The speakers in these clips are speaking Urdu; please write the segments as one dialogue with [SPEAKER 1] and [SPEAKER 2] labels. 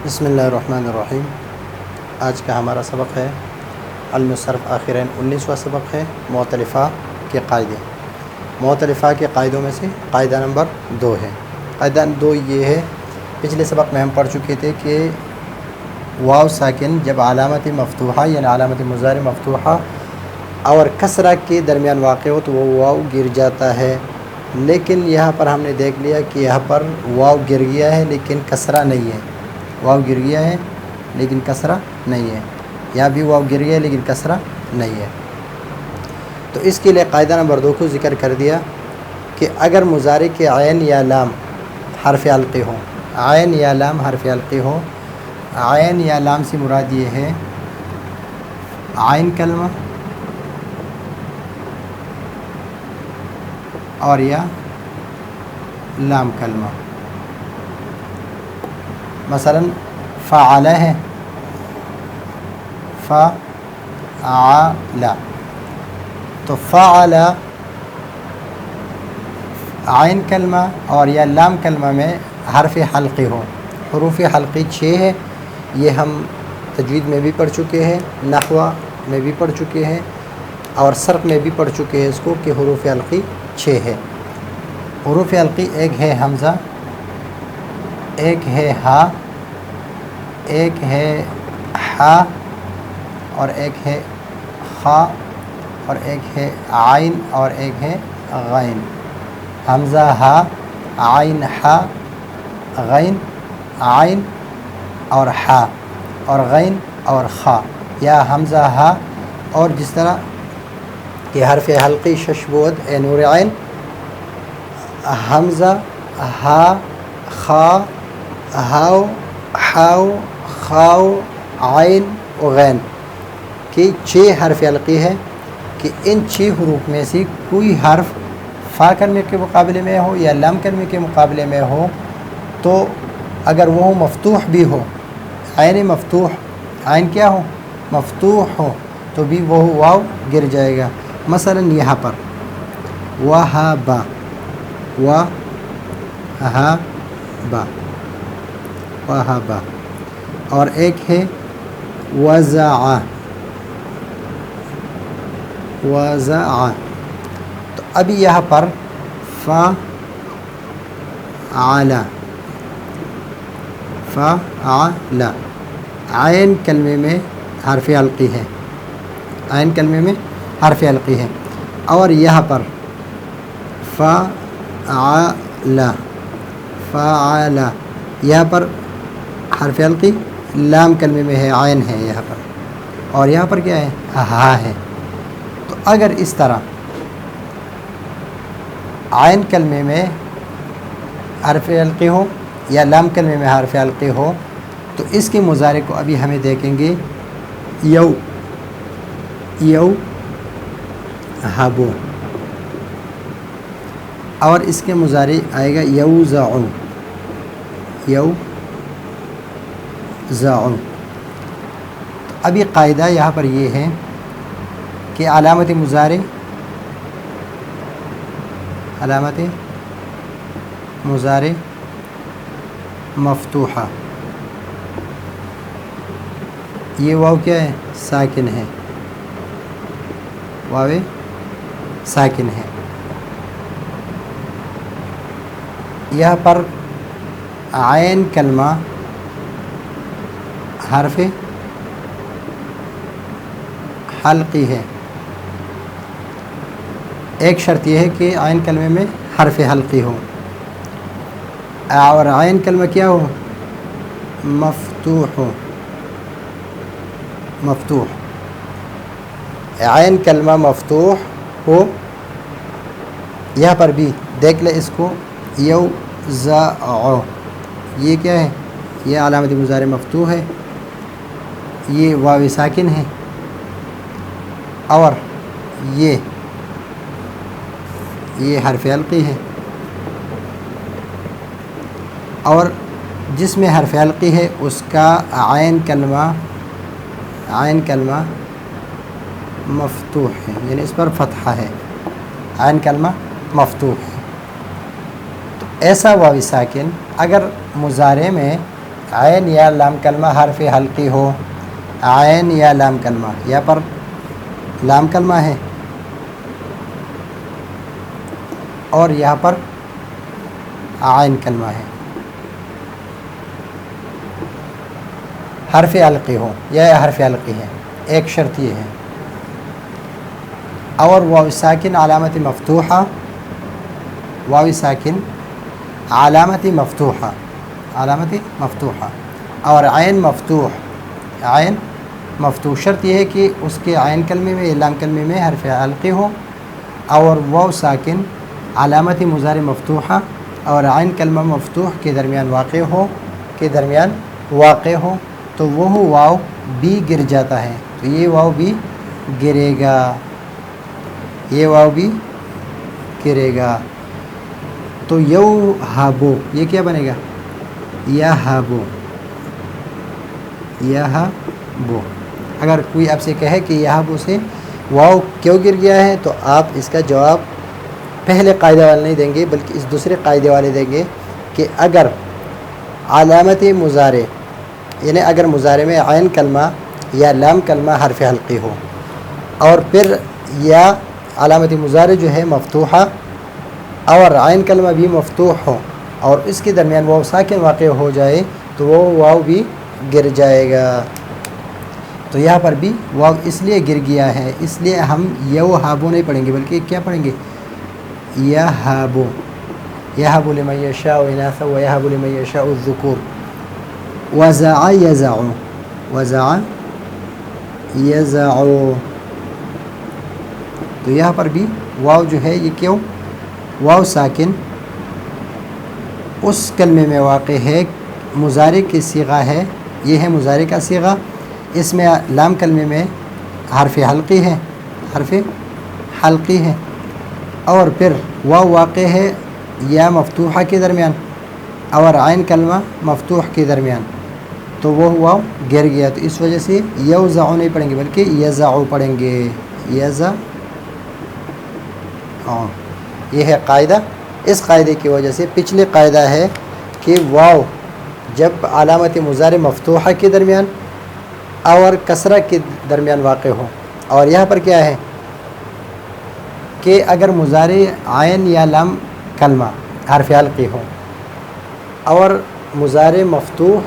[SPEAKER 1] بسم اللہ الرحمن الرحیم۔ آج کا ہمارا سبق ہے علم صرف آخرین 19واں سبق ہے مؤتلفہ کے قاعدے۔ مؤتلفہ کے قاعدوں میں سے قاعدہ نمبر 2 ہے۔ قاعدہ 2 یہ ہے، پچھلے سبق میں ہم پڑھ چکے تھے کہ واو ساکن جب علامت مفتوحہ یعنی علامت مضارع مفتوحہ اور کسرہ کے درمیان واقع ہو تو وہ واو گر جاتا ہے، لیکن یہاں پر ہم نے دیکھ لیا کہ یہاں پر واو گر گیا ہے لیکن کسرہ نہیں ہے۔ واو گر گیا ہے لیکن کسرہ نہیں ہے، یہاں بھی واو گر گیا ہے لیکن کسرہ نہیں ہے۔ تو اس کے لیے قاعدہ نمبر 2 کو ذکر کر دیا کہ اگر مضارع کے عین یا لام حرف علقی ہو، عین یا لام حرف علقی ہو، عین یا لام سے مراد یہ ہے عین کلمہ اور یا لام کلمہ۔ مثلا فعل ہے، فعل، تو فعل عین کلمہ اور یا لام کلمہ میں حرف حلقی ہو۔ حروف حلقی 6 ہے، یہ ہم تجوید میں بھی پڑھ چکے ہیں، نحو میں بھی پڑھ چکے ہیں اور صرف میں بھی پڑھ چکے ہیں اس کو کہ حروف حلقی 6 ہے۔ حروف حلقی ایک ہے حمزہ، ایک ہے ہا، ایک ہے ہا اور ایک ہے خا اور ایک ہے عین اور ایک ہے غین۔ حمزہ ہا، عین ہا، غین، عین اور ہا اور غین اور خا، یا حمزہ ہا اور جس طرح کہ حرف حلقی ششبود اے نور عین، حمزہ ہا، خا، ہاؤ، ہاؤ، خاؤ، عین و غین کی 6 حرف حلقی ہے کہ ان 6 حروف میں سے کوئی حرف فا کلمے کے مقابلے میں ہو یا لام کلمے کے مقابلے میں ہو تو اگر وہ مفتوح بھی ہو، عین مفتوح، عین کیا ہو؟ مفتوح ہو، تو بھی وہ واو گر جائے گا۔ مثلا یہاں پر وہب، وہب، وہب، اور ایک ہے وزع، وزع، تو ابھی یہاں پر فعل، فعل عین کلمے میں حرف حلقی ہے، عین کلمے میں حرف حلقی ہے، اور یہاں پر فعل، فعل یہاں پر حرف حلقی لام کلمے میں ہے، عین ہے یہاں پر، اور یہاں پر کیا ہے؟ ہا ہے۔ تو اگر اس طرح عین کلمے میں حرف حلقی ہو یا لام کلمے میں حرف حلقی ہو تو اس کے مضارع کو ابھی ہمیں دیکھیں گے، یو، یو ہبو، اور اس کے مضارع آئے گا یوزعو، یوزعو۔ ابھی قاعدہ یہاں پر یہ ہے کہ علامت مضارع، علامت مضارع مفتوحہ، یہ واو کیا ہے؟ ساکن ہے، واو ساکن ہے۔ یہاں پر عین کلمہ حرف حلقی ہے، ایک شرط یہ ہے کہ عین کلمے میں حرف حلقی ہو اور عین کلمہ کیا ہو؟ مفتوح ہو، مفتوح، عین کلمہ مفتوح ہو۔ یہاں پر بھی دیکھ لیں اس کو، یوزعو، یہ کیا ہے؟ یہ علامت مضارع مفتوح ہے، یہ واو ساکن ہے، اور یہ حرف حلقی ہے، اور جس میں حرف حلقی ہے اس کا عین کلمہ مفتوح ہے، یعنی اس پر فتحہ ہے، عین کلمہ مفتوح ہے۔ تو ایسا واو ساکن اگر مضارع میں عین یا لام کلمہ حرف حلقی ہو، عین یا لام کلمہ، یہاں پر لام کلمہ ہے اور یہاں پر عین کلمہ ہے، حرف حلقی ہو یا حرف حلقی ہے، ایک شرط یہ ہے. اور واو ساکن علامت مفتوحہ، واو ساکن علامت مفتوحہ، علامت مفتوحہ، اور عین مفتوح، عین مفتوح. شرط یہ ہے کہ اس کے عین کلمے میں لام کلمے میں حرف حلقی ہو، اور واو ساکن علامت مضارع مفتوحہ اور عین کلمہ مفتوح کے درمیان واقع ہو، کے درمیان واقع ہو، تو وہ واو بھی گر جاتا ہے. تو یہ واو بھی گرے گا، یہ واو بھی گرے گا. تو یو ہابو، یہ کیا بنے گا؟ یا ہابو، یا ہابو. اگر کوئی آپ سے کہے کہ یا ہابو سے واو کیوں گر گیا ہے، تو آپ اس کا جواب پہلے قاعدے والے نہیں دیں گے بلکہ اس دوسرے قاعدے والے دیں گے کہ اگر علامت مضارع، یعنی اگر مضارع میں عین کلمہ یا لام کلمہ حرف حلقی ہو اور پھر یا علامت مضارع جو ہے مفتوحہ اور عین کلمہ بھی مفتوح ہو اور اس کے درمیان واو ساکن واقع ہو جائے تو وہ واو بھی گر جائے گا. تو یہاں پر بھی واو اس لیے گر گیا ہے، اس لیے ہم یو ہابو نہیں پڑھیں گے بلکہ کیا پڑھیں گے؟ یہابو. یہب لمن یشاء اناثا ویہب لمن یشاء الذکور. وزع یزع، وزع یزع. تو یہاں پر بھی واو جو ہے یہ کیوں واو ساکن اس کلمے میں واقع ہے، مضارع کی صیغہ ہے، یہ ہے مضارع کا صیغہ، اس میں لام کلمے میں حرف حلقی ہے، حرف حلقی ہے، اور پھر واو واقع ہے یا مفتوحہ کے درمیان اور عین کلمہ مفتوح کے درمیان، تو وہ واو گر گیا. تو اس وجہ سے یوزع نہیں پڑھیں گے بلکہ یزع پڑھیں گے، یزع. یہ ہے قاعدہ. اس قاعدے کی وجہ سے پچھلے قاعدہ ہے کہ واو جب علامت مضارع مفتوحہ کے درمیان اور کسرہ کے درمیان واقع ہو، اور یہاں پر کیا ہے کہ اگر مضارع عین یا لام کلمہ حرف حلقی ہو اور مضارع مفتوح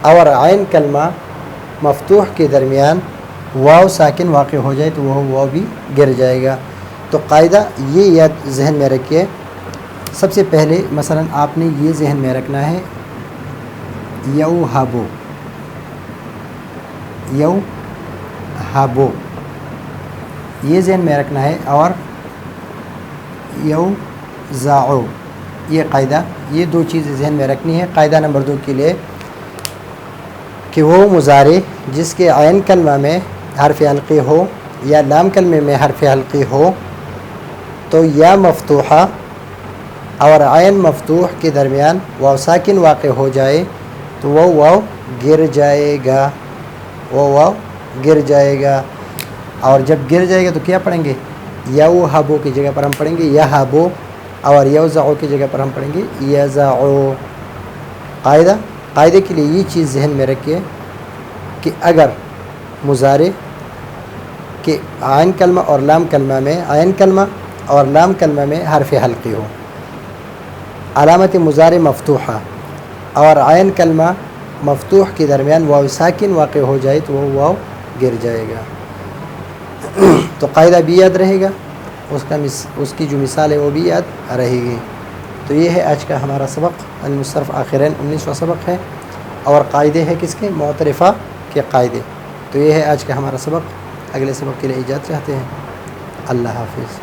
[SPEAKER 1] اور عین کلمہ مفتوح کے درمیان واو ساکن واقع ہو جائے تو وہ واو بھی گر جائے گا. تو قاعدہ یہ یاد ذہن میں رکھیے. سب سے پہلے مثلا آپ نے یہ ذہن میں رکھنا ہے یو ہابو، یو ہابو یہ ذہن میں رکھنا ہے، اور یو زاعو یہ قاعدہ، یہ دو چیزیں ذہن میں رکھنی ہے. قاعدہ نمبر 2 کے لیے کہ وہ مضارع جس کے عین کلمہ میں حرف حلقی ہو یا لام کلمے میں حرف حلقی ہو تو یا مفتوحہ اور عین مفتوح کے درمیان واو ساکن واقع ہو جائے تو وہ واو گر جائے گا، وہ واو گر جائے گا. اور جب گر جائے گا تو کیا پڑھیں گے؟ یو ہابو کی جگہ پر ہم پڑھیں گے یا ہابو، اور یوزعو کی جگہ پر ہم پڑھیں گے یزعو. قاعدے کے لیے یہ چیز ذہن میں رکھیے کہ اگر مضارع کہ عین کلمہ اور لام کلمہ میں، عین کلمہ اور لام کلمہ میں حرف حلقی ہو، علامت مضارع مفتوحہ اور عین کلمہ مفتوح کے درمیان واو ساکن واقع ہو جائے تو وہ واو گر جائے گا. تو قاعدہ بھی یاد رہے گا، اس کی جو مثال ہے وہ بھی یاد رہے گی. تو یہ ہے آج کا ہمارا سبق، المصرف آخرین 19واں سبق ہے، اور قاعدے ہے کس کے؟ معترفہ کے قاعدے. تو یہ ہے آج کا ہمارا سبق. اگلے سبق کے لیے اجازت چاہتے ہیں. اللہ حافظ.